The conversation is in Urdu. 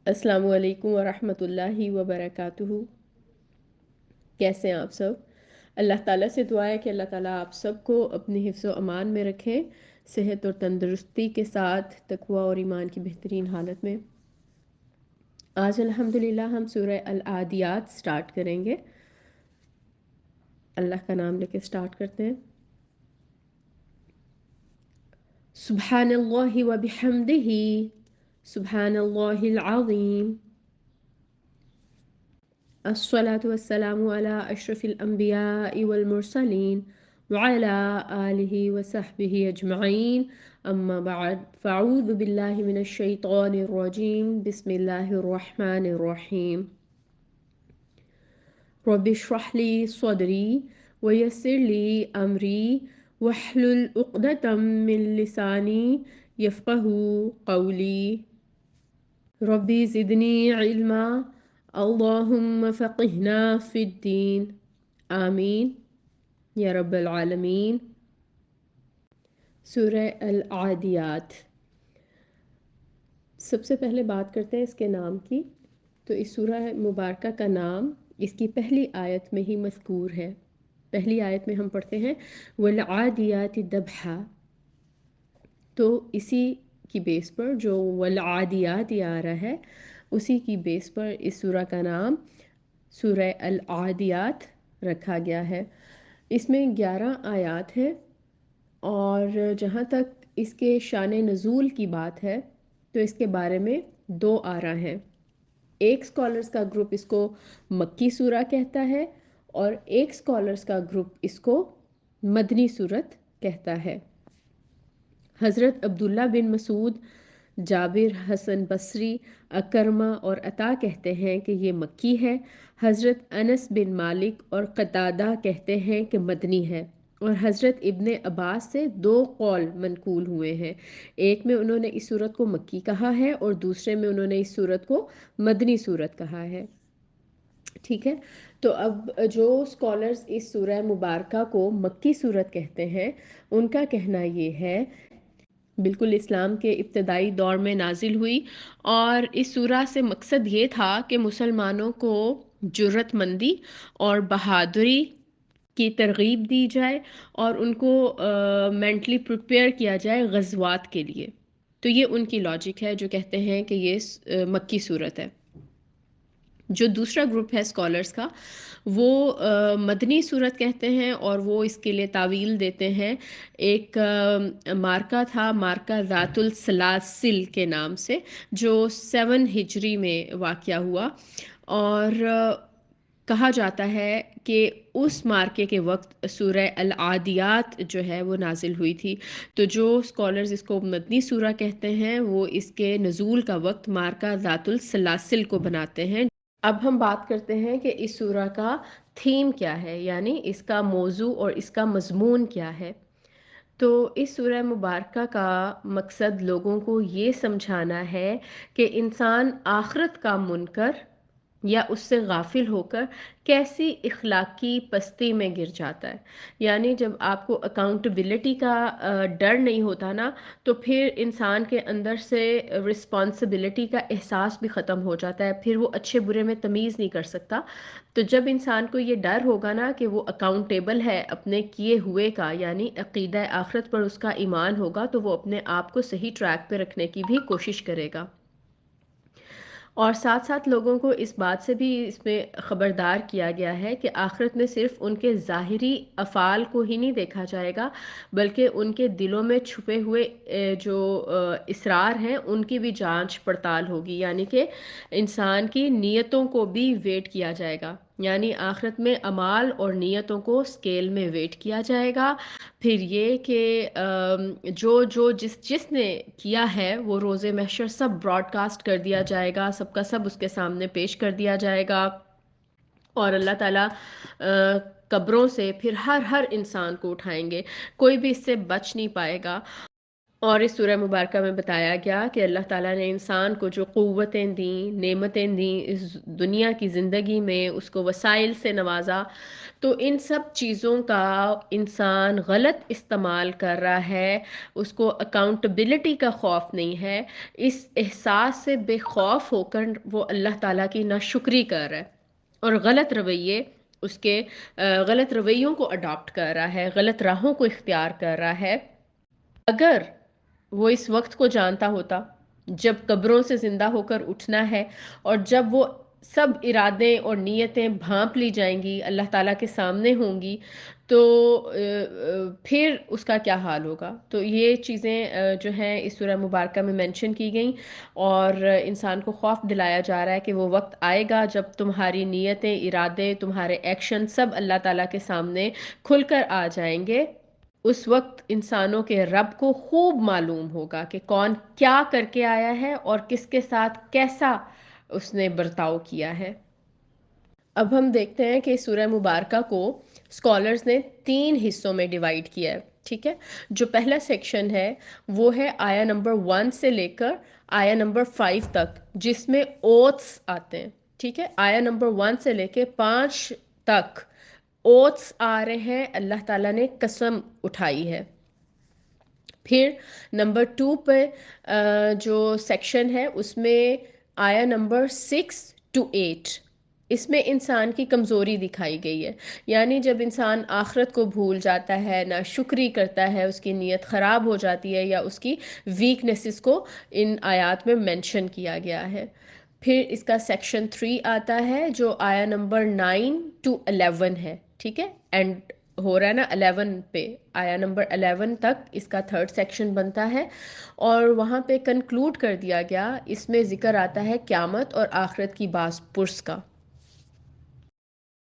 السلام علیکم ورحمۃ اللہ وبرکاتہ۔ کیسے ہیں آپ سب؟ اللہ تعالیٰ سے دعا ہے کہ اللہ تعالیٰ آپ سب کو اپنے حفظ و امان میں رکھیں، صحت اور تندرستی کے ساتھ تقوی اور ایمان کی بہترین حالت میں۔ آج الحمدللہ ہم سورہ العادیات سٹارٹ کریں گے۔ اللہ کا نام لے کے سٹارٹ کرتے ہیں۔ سبحان اللہ و بحمدہ، سبحان اللہ العظیم، الصلاة والسلام على أشرف الأنبياء والمرسلين وعلى آله وصحبه أجمعين، أما بعد، فأعوذ بالله من الشيطان الرجيم، بسم الله الرحمن الرحيم۔ رب اشرح لي صدري ويسر لي أمري واحلل عقدة من لساني يفقهوا قولي، ربي زدني علما، اللهم فقهنا في الدين، آمین یا رب العالمین۔ سورہ العادیات، سب سے پہلے بات کرتے ہیں اس کے نام کی۔ تو اس سورہ مبارکہ کا نام اس کی پہلی آیت میں ہی مذکور ہے۔ پہلی آیت میں ہم پڑھتے ہیں والعادیات ضبحا، تو اسی کی بیس پر جو والعادیات یہ آ رہا ہے، اسی کی بیس پر اس سورہ کا نام سورہ العادیات رکھا گیا ہے۔ اس میں 11 آیات ہیں، اور جہاں تک اس کے شان نزول کی بات ہے تو اس کے بارے میں 2 آراء ہیں۔ ایک اسکالرس کا گروپ اس کو مکی سورہ کہتا ہے، اور ایک اسکالرس کا گروپ اس کو مدنی سورت کہتا ہے۔ حضرت عبداللہ بن مسعود، جابر، حسن بصری، اکرمہ اور عطا کہتے ہیں کہ یہ مکی ہے۔ حضرت انس بن مالک اور قتادہ کہتے ہیں کہ مدنی ہے، اور حضرت ابن عباس سے 2 قول منقول ہوئے ہیں۔ ایک میں انہوں نے اس سورت کو مکی کہا ہے، اور دوسرے میں انہوں نے اس سورت کو مدنی سورت کہا ہے۔ ٹھیک ہے، تو اب جو اسکالرز اس سورہ مبارکہ کو مکی سورت کہتے ہیں، ان کا کہنا یہ ہے بالکل اسلام کے ابتدائی دور میں نازل ہوئی، اور اس سورہ سے مقصد یہ تھا کہ مسلمانوں کو جرات مندی اور بہادری کی ترغیب دی جائے، اور ان کو مینٹلی پریپیئر کیا جائے غزوات کے لیے۔ تو یہ ان کی لاجک ہے جو کہتے ہیں کہ یہ مکی صورت ہے۔ جو دوسرا گروپ ہے اسکالرس کا، وہ مدنی صورت کہتے ہیں، اور وہ اس کے لیے تعویل دیتے ہیں۔ ایک مارکہ تھا، مارکہ ذات السلاسل کے نام سے، جو 7 ہجری میں واقع ہوا، اور کہا جاتا ہے کہ اس مارکے کے وقت سورہ العادیات جو ہے وہ نازل ہوئی تھی۔ تو جو اسکالرز اس کو مدنی سورہ کہتے ہیں، وہ اس کے نزول کا وقت مارکہ ذات السلاسل کو بناتے ہیں۔ اب ہم بات کرتے ہیں کہ اس سورہ کا تھیم کیا ہے، یعنی اس کا موضوع اور اس کا مضمون کیا ہے۔ تو اس سورہ مبارکہ کا مقصد لوگوں کو یہ سمجھانا ہے کہ انسان آخرت کا منکر یا اس سے غافل ہو کر کیسی اخلاقی پستی میں گر جاتا ہے۔ یعنی جب آپ کو اکاؤنٹیبلٹی کا ڈر نہیں ہوتا نا، تو پھر انسان کے اندر سے رسپانسبلٹی کا احساس بھی ختم ہو جاتا ہے، پھر وہ اچھے برے میں تمیز نہیں کر سکتا۔ تو جب انسان کو یہ ڈر ہوگا نا کہ وہ اکاؤنٹیبل ہے اپنے کیے ہوئے کا، یعنی عقیدہ آخرت پر اس کا ایمان ہوگا، تو وہ اپنے آپ کو صحیح ٹریک پہ رکھنے کی بھی کوشش کرے گا۔ اور ساتھ ساتھ لوگوں کو اس بات سے بھی اس میں خبردار کیا گیا ہے کہ آخرت میں صرف ان کے ظاہری افعال کو ہی نہیں دیکھا جائے گا، بلکہ ان کے دلوں میں چھپے ہوئے جو اسرار ہیں ان کی بھی جانچ پڑتال ہوگی، یعنی کہ انسان کی نیتوں کو بھی ویٹ کیا جائے گا۔ یعنی آخرت میں اعمال اور نیتوں کو اسکیل میں ویٹ کیا جائے گا۔ پھر یہ کہ جس نے کیا ہے وہ روز محشر سب براڈ کاسٹ کر دیا جائے گا، سب کا سب اس کے سامنے پیش کر دیا جائے گا، اور اللہ تعالیٰ قبروں سے پھر ہر انسان کو اٹھائیں گے، کوئی بھی اس سے بچ نہیں پائے گا۔ اور اس سورہ مبارکہ میں بتایا گیا کہ اللہ تعالیٰ نے انسان کو جو قوتیں دیں، نعمتیں دیں اس دنیا کی زندگی میں، اس کو وسائل سے نوازا، تو ان سب چیزوں کا انسان غلط استعمال کر رہا ہے، اس کو اکاؤنٹبلٹی کا خوف نہیں ہے، اس احساس سے بے خوف ہو کر وہ اللہ تعالیٰ کی ناشکری کر رہا ہے اور غلط رویے اس کے غلط رویوں کو اڈاپٹ کر رہا ہے، غلط راہوں کو اختیار کر رہا ہے۔ اگر وہ اس وقت کو جانتا ہوتا جب قبروں سے زندہ ہو کر اٹھنا ہے، اور جب وہ سب ارادے اور نیتیں بھانپ لی جائیں گی، اللہ تعالیٰ کے سامنے ہوں گی، تو پھر اس کا کیا حال ہوگا؟ تو یہ چیزیں جو ہیں اس سورہ مبارکہ میں مینشن کی گئیں، اور انسان کو خوف دلایا جا رہا ہے کہ وہ وقت آئے گا جب تمہاری نیتیں، ارادے، تمہارے ایکشن سب اللہ تعالیٰ کے سامنے کھل کر آ جائیں گے۔ اس وقت انسانوں کے رب کو خوب معلوم ہوگا کہ کون کیا کر کے آیا ہے اور کس کے ساتھ کیسا اس نے برتاؤ کیا ہے۔ اب ہم دیکھتے ہیں کہ سورہ مبارکہ کو اسکالرز نے 3 حصوں میں ڈیوائیڈ کیا ہے، ٹھیک ہے؟ جو پہلا سیکشن ہے وہ ہے آیا نمبر 1 سے لے کر آیا نمبر 5 تک، جس میں اوتھس آتے ہیں، ٹھیک ہے؟ آیا نمبر 1 سے لے کے 5 تک اوتھس آ رہے ہیں، اللہ تعالیٰ نے قسم اٹھائی ہے۔ پھر نمبر 2 پہ جو سیکشن ہے اس میں آیا نمبر 6 to 8، اس میں انسان کی کمزوری دکھائی گئی ہے، یعنی جب انسان آخرت کو بھول جاتا ہے، ناشکری کرتا ہے، اس کی نیت خراب ہو جاتی ہے، یا اس کی ویکنیسز کو ان آیات میں مینشن کیا گیا ہے۔ پھر اس کا سیکشن 3 آتا ہے جو آیا نمبر 9 to 11 ہے، ٹھیک ہے؟ اینڈ ہو رہا ہے نا 11 پہ، آیا نمبر 11 تک اس کا تھرڈ سیکشن بنتا ہے، اور وہاں پہ کنکلوڈ کر دیا گیا، اس میں ذکر آتا ہے قیامت اور آخرت کی باز پرس کا۔